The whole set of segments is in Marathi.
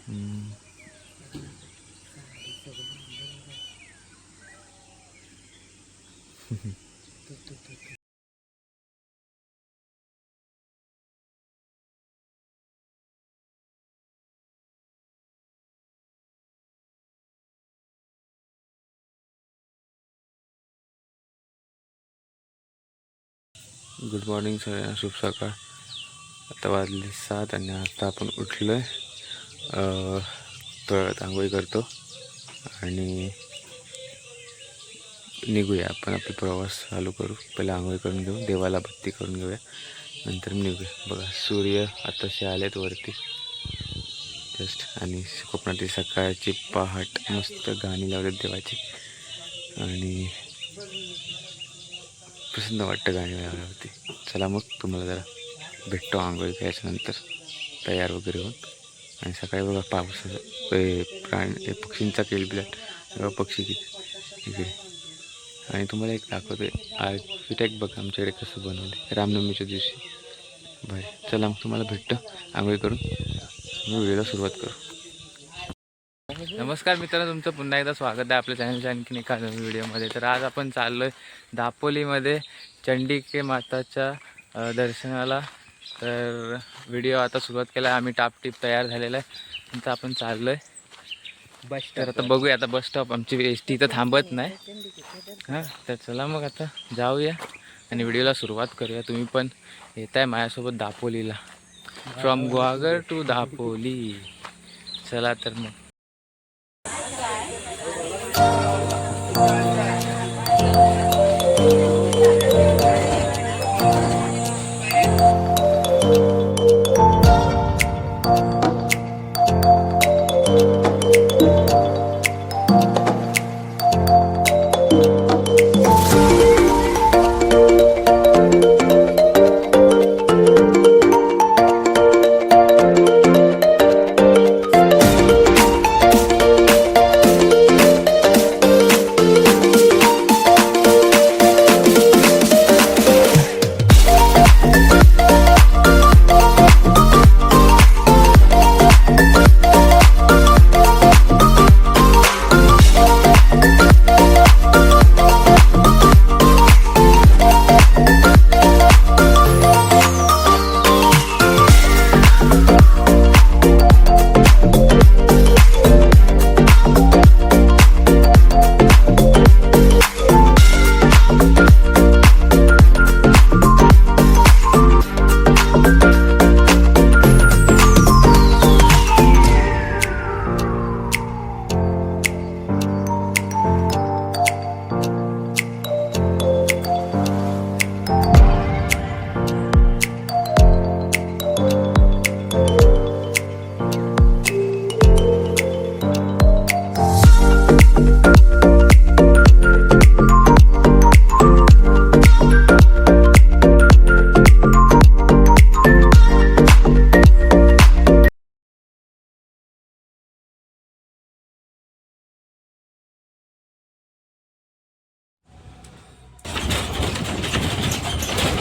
गुड मॉर्निंग सगळ्यांना, शुभ सकाळ. आता वाजले 7 आणि आता आपण उठलो आहे. तर आंघोळी करतो आणि निघूया. आपण आपला प्रवास चालू करू. पहिले आंघोळी करून घेऊ, देवाला बत्ती करून घेऊया, नंतर निघूया. बघा सूर्य आताशे आलेत वरती जस्ट. आणि कोकणातील सकाळची पहाट, मस्त गाणी लावलेत देवाची आणि प्रसन्न वाटतं गाणी लावल्यावरती. चला मग तुम्हाला जरा भेटतो आंघोळी केल्याच्यानंतर तयार वगैरे होऊन. आणि सकाळी बघा प्राणी पक्षींचा किलबिलाट, बघा पक्षी किती इकडे. आणि तुम्हाला एक दाखवते आर्किटेक्ट बघा आमच्याकडे कसं बनवलं रामनवमीच्या दिवशी बाहेर. चला मग तुम्हाला भेटतं आंघोळी करून, मी व्हिडिओला सुरुवात करू. नमस्कार मित्रांनो, तुमचं पुन्हा एकदा स्वागत आहे आपल्या चॅनलच्या आणखीन एका नवीन व्हिडिओमध्ये. तर आज आपण चाललो आहे दापोलीमध्ये चंडिके माताच्या दर्शनाला. तर व्हिडिओ आता सुरुवात केला आहे, आम्ही टापटीप तयार झालेला आहे. नंतर आपण चाललो आहे बस. तर आता बघूया, आता बस स्टॉप आमची एस टी इथं थांबत नाही. हां, तर चला मग आता जाऊया आणि व्हिडिओला सुरुवात करूया. तुम्ही पण येत आहे माझ्यासोबत दापोलीला, फ्रॉम गुहागर टू दापोली. चला तर मग.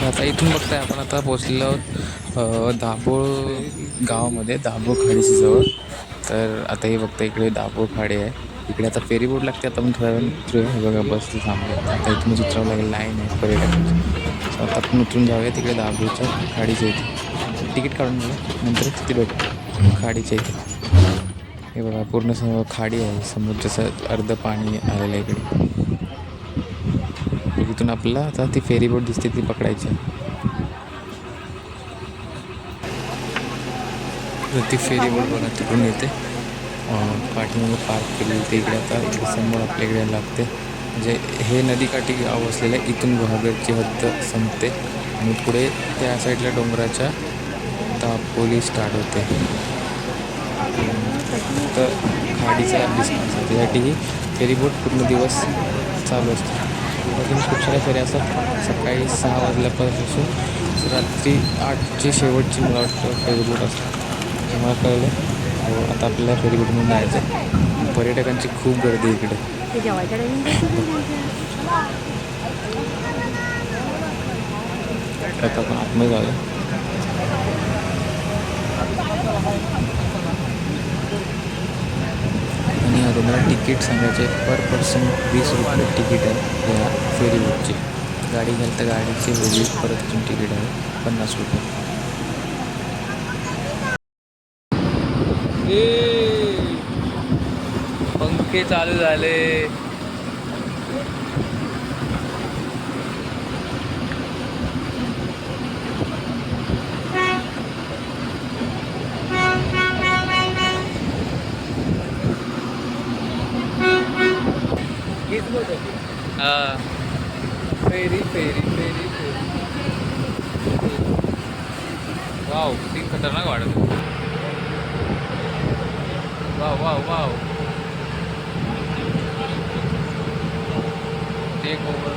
आता इथून बघताय आपण आता पोचलेलो आहोत दाभोळ गावामध्ये, दाभोळ खाडीच्या जवळ. तर आता हे बघता इकडे दाभोळ खाडी आहे. इकडे आता फेरी बोट लागते. आता आपण थोड्या वेळ उतरूया. हे बघा बस थांबले. आता इथूनच उतरावं लागेल, लाईन आहे पर्यटकांची. आता आपण उतरून जाऊया तिकडे दाभोळच्या खाडीच्या इथे. तिकीट काढून घेऊया, नंतर तिथे भेटू खाडीच्या इथे. हे बघा पूर्ण खाडी आहे, समुद्राचं अर्ध पाणी आलेलं आहे इकडे. इथून आपल्याला आता ती फेरी बोट दिसते, ती पकडायची. ती फेरी बोट बघा तिकडून येते, पाठीमध्ये पार्क केलेली. ते इकडे आता इकडे समोर आपल्याकडे लागते. म्हणजे हे नदीकाठी गाव असलेलं आहे. इथून गुहागरची हद्द संपते आणि पुढे त्या साईडला डोंगराच्या दापोली स्टार्ट होते. तर खाडीचा डिस्टन्स आहे, त्यासाठी ही फेरी बोट पूर्ण दिवस चालू असते. त्यातून खूप साऱ्या फेऱ्या असतात. सकाळी 6 वाजल्यापासून रात्री 8ची शेवटची मला वाटतं फेरी बोट असतात. मला कळलं. आता आपल्याला फेरी बोटमधून जायचं आहे. पर्यटकांची खूप गर्दी इकडे. आता आपण आतमध्ये जाऊया. तुम्हाला तिकीट सांगायचे पर पर्सन 20 रुपये तिकीट आहे या फेरी बोटची. गाडी घ्याल तर गाडीचे वेगळी परत अजून तिकीट आहे 50 रुपये. पंखे चालू झाले. हाँ फेरी फेरी फेरी फेरी. वाव सीन खतरनाक वाटत. Wow wow wow. Take over.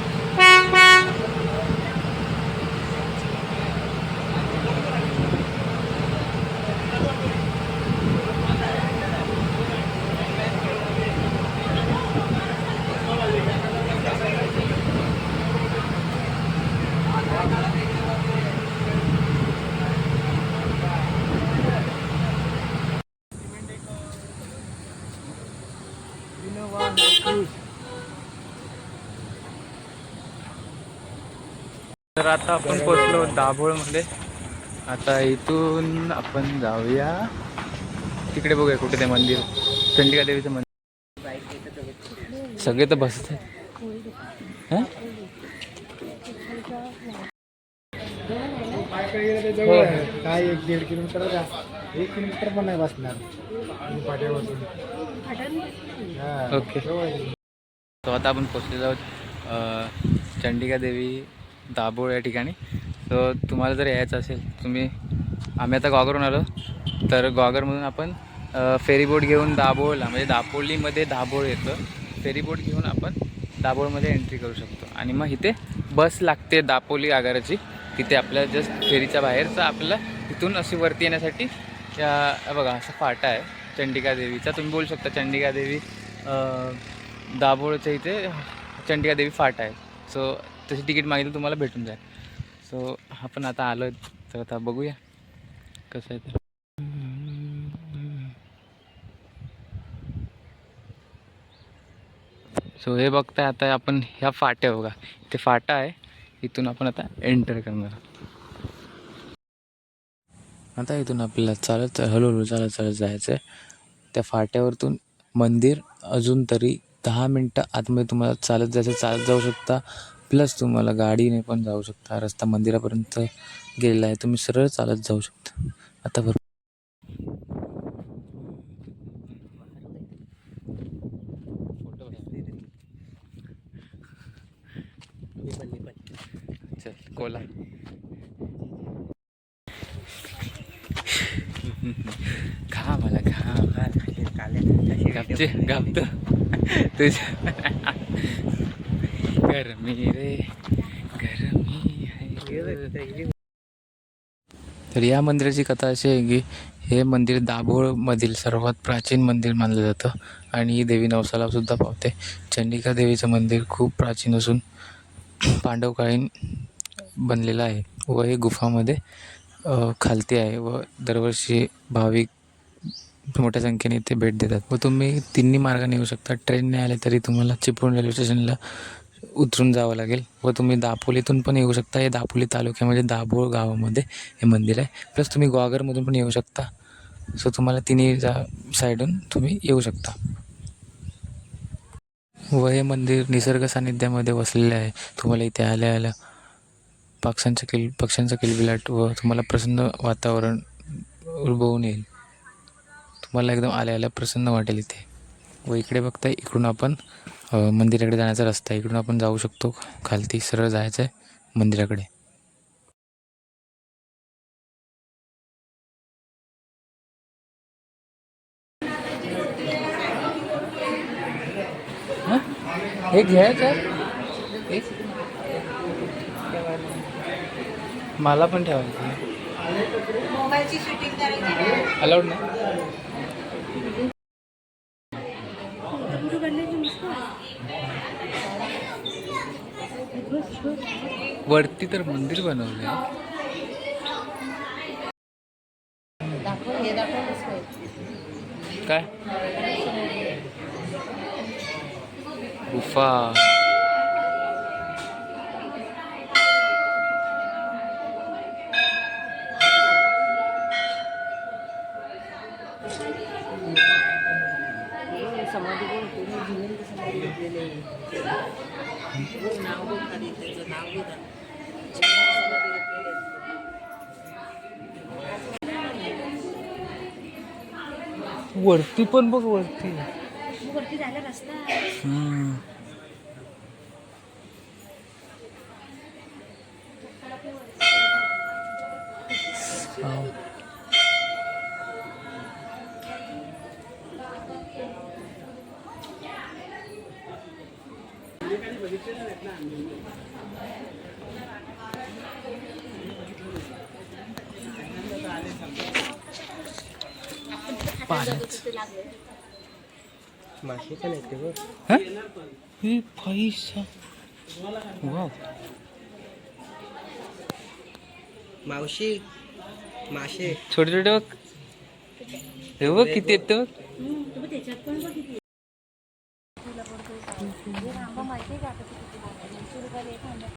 तर आता आपण पोचलो दाभोळमध्ये. आता इथून आपण जाऊया तिकडे, बघूया कुठे ते मंदिर, चंडिका देवीचं मंदिर. सगळे तर बसत आहेत. काय 1-1.5 किलोमीटर का 1 किलोमीटर पण नाही बसणार ओके. तो आता आपण पोचलेलो आहोत चंडिका देवी दाभोळ या ठिकाणी. तर तुम्हाला जर यायचं असेल, आम्ही आता गॉगरहून आलो, तर गॉगरमधून आपण फेरीबोट घेऊन दाभोळला, म्हणजे दापोलीमध्ये दाभोळ येतं, फेरीबोट घेऊन आपण दाभोळमध्ये एंट्री करू शकतो. आणि मग इथे बस लागते दापोली आगाराची, तिथे आपल्याला जस्ट फेरीच्या बाहेरचा आपल्याला इथून अशी वरती येण्यासाठी बघा असा फाटा आहे चंडिका देवीचा. तुम्ही बोलू शकता चंडिका देवी दाभोळच्या इथे चंडिका देवी फाटा आहे. सो तशी तिकीट मागितलं तुम्हाला भेटून जाईल. सो आपण आता आलो आहे, तर आता बघूया कसं आहे ते. सो हे बघताय आता आपण ह्या फाट्या, बघा ते फाटा आहे, इथून आपण आता एंटर करणार. आता इथून आपल्याला चालत हळूहळू चालत जायचं आहे. त्या फाट्यावरतून मंदिर अजून तरी 10 मिनटं आतमध्ये तुम्हाला चालत जाऊ शकता. प्लस तुम्हाला गाडीने पण जाऊ शकता. रस्ता मंदिरापर्यंत गेलेला आहे, तुम्ही सरळ चालत जाऊ शकता. आता बरोबर चल कोला खा मला खा गापतो तुझ्या गरमी रे गरमी आहे. तर या मंदिराची कथा अशी आहे की हे मंदिर दाभोळमधील सर्वात प्राचीन मंदिर मानलं जातं आणि ही देवी नवसाला सुद्धा पावते. चंडिका देवीचं मंदिर खूप प्राचीन असून पांडवकालीन बनलेलं आहे व हे गुफामध्ये खालती आहे व दरवर्षी भाविक मोठ्या संख्येने इथे भेट देतात. व तुम्ही तिन्ही मार्गाने येऊ शकता. ट्रेनने आले तरी तुम्हाला चिपळूण रेल्वे स्टेशनला उतरून जावं लागेल व तुम्ही दापोलीतून पण येऊ शकता. हे दापोली तालुक्यामध्ये दाभोळ गावामध्ये हे मंदिर आहे. प्लस तुम्ही ग्वागरमधून पण येऊ शकता. सो तुम्हाला तिन्ही साईडून तुम्ही येऊ शकता. व हे मंदिर निसर्ग सानिध्यामध्ये वसलेले आहे. तुम्हाला इथे आल्या पक्ष्यांचा किलबिलाट व तुम्हाला प्रसन्न वातावरण उद्भवून येईल. तुम्हाला एकदम आल्या प्रसन्न वाटेल इथे. व इकडे बघताय, इकडून आपण मंदिराकडे जाण्याचा रस्ता, इकडून आपण जाऊ शकतो. खालती सरळ जायचं आहे मंदिराकडे. हे घ्यायचं मला पण ठेवायचं. अलाउड नाही. वरती तर मंदिर बनवलंय. काय गुफा. समाधी पण पूर्ण जिवंत समाधी घेतलेली आहे. नाव बघ खाली त्याचं नाव बघा. जिवंत समाधी घेतलेली आहे. वरती पण बघ वरती. वरती जायला रस्ता मासे पण येते बघ. पैसा. वाव. मावशी मासे छोटे छोटे बघ. हे बघ किती येत बघ. तुम्ही त्याच्यात पण बघितली माहिती आहे का